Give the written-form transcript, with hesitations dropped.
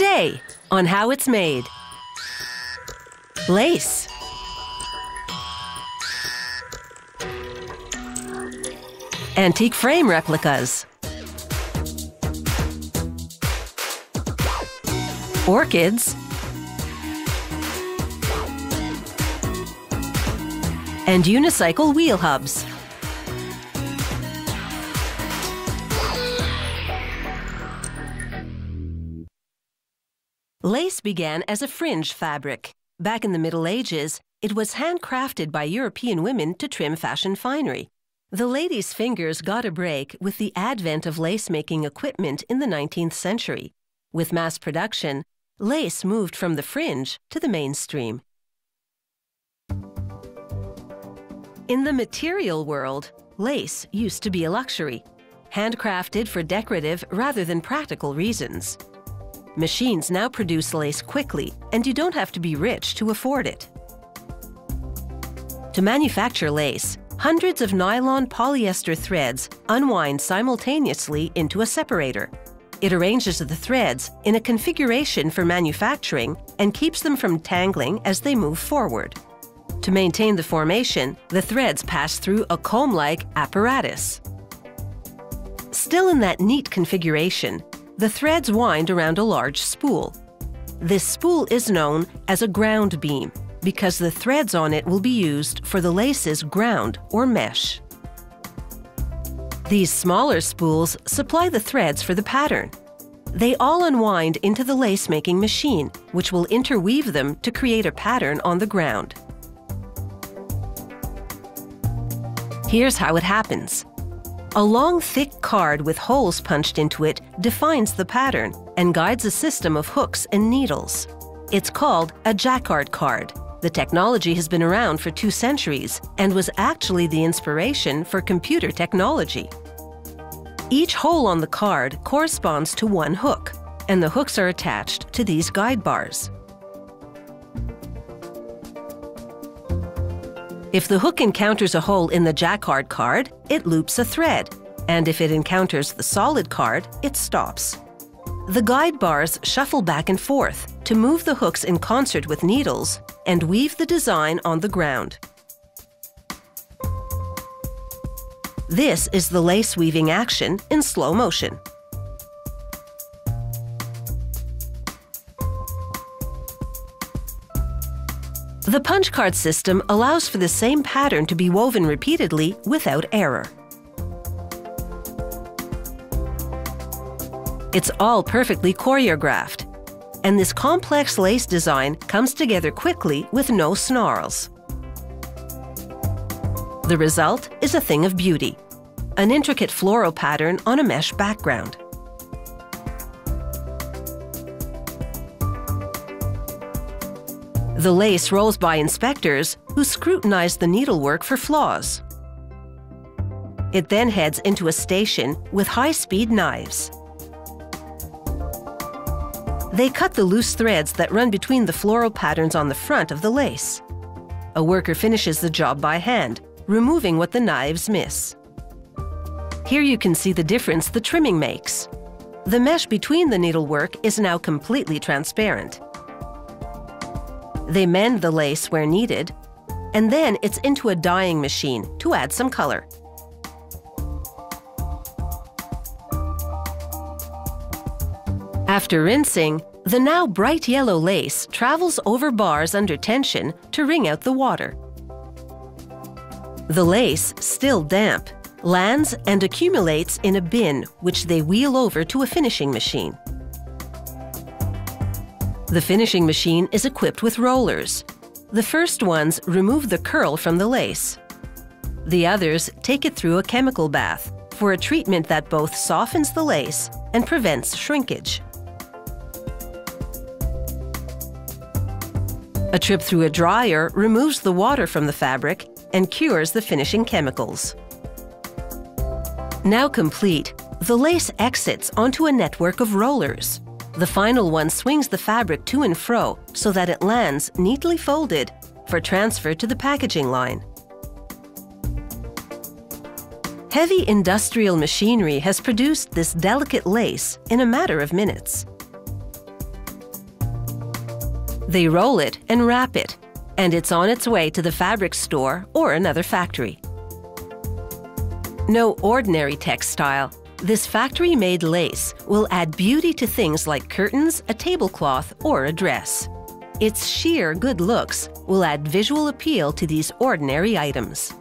Today, on how it's made. Lace. Antique frame replicas. Orchids. And unicycle wheel hubs. Lace began as a fringe fabric. Back in the Middle Ages, it was handcrafted by European women to trim fashion finery. The ladies' fingers got a break with the advent of lace-making equipment in the 19th century. With mass production, lace moved from the fringe to the mainstream. In the material world, lace used to be a luxury, handcrafted for decorative rather than practical reasons. Machines now produce lace quickly, and you don't have to be rich to afford it. To manufacture lace, hundreds of nylon polyester threads unwind simultaneously into a separator. It arranges the threads in a configuration for manufacturing and keeps them from tangling as they move forward. To maintain the formation, the threads pass through a comb-like apparatus. Still in that neat configuration, the threads wind around a large spool. This spool is known as a ground beam because the threads on it will be used for the lace's ground or mesh. These smaller spools supply the threads for the pattern. They all unwind into the lace-making machine, which will interweave them to create a pattern on the ground. Here's how it happens. A long, thick card with holes punched into it defines the pattern and guides a system of hooks and needles. It's called a jacquard card. The technology has been around for 2 centuries and was actually the inspiration for computer technology. Each hole on the card corresponds to one hook, and the hooks are attached to these guide bars. If the hook encounters a hole in the jacquard card, it loops a thread, and if it encounters the solid card, it stops. The guide bars shuffle back and forth to move the hooks in concert with needles and weave the design on the ground. This is the lace weaving action in slow motion. The punch card system allows for the same pattern to be woven repeatedly without error. It's all perfectly choreographed, and this complex lace design comes together quickly with no snarls. The result is a thing of beauty, an intricate floral pattern on a mesh background. The lace rolls by inspectors who scrutinize the needlework for flaws. It then heads into a station with high-speed knives. They cut the loose threads that run between the floral patterns on the front of the lace. A worker finishes the job by hand, removing what the knives miss. Here you can see the difference the trimming makes. The mesh between the needlework is now completely transparent. They mend the lace where needed, and then it's into a dyeing machine to add some color. After rinsing, the now bright yellow lace travels over bars under tension to wring out the water. The lace, still damp, lands and accumulates in a bin which they wheel over to a finishing machine. The finishing machine is equipped with rollers. The first ones remove the curl from the lace. The others take it through a chemical bath for a treatment that both softens the lace and prevents shrinkage. A trip through a dryer removes the water from the fabric and cures the finishing chemicals. Now complete, the lace exits onto a network of rollers. The final one swings the fabric to and fro so that it lands neatly folded for transfer to the packaging line. Heavy industrial machinery has produced this delicate lace in a matter of minutes. They roll it and wrap it, and it's on its way to the fabric store or another factory. No ordinary textile. This factory-made lace will add beauty to things like curtains, a tablecloth, or a dress. Its sheer good looks will add visual appeal to these ordinary items.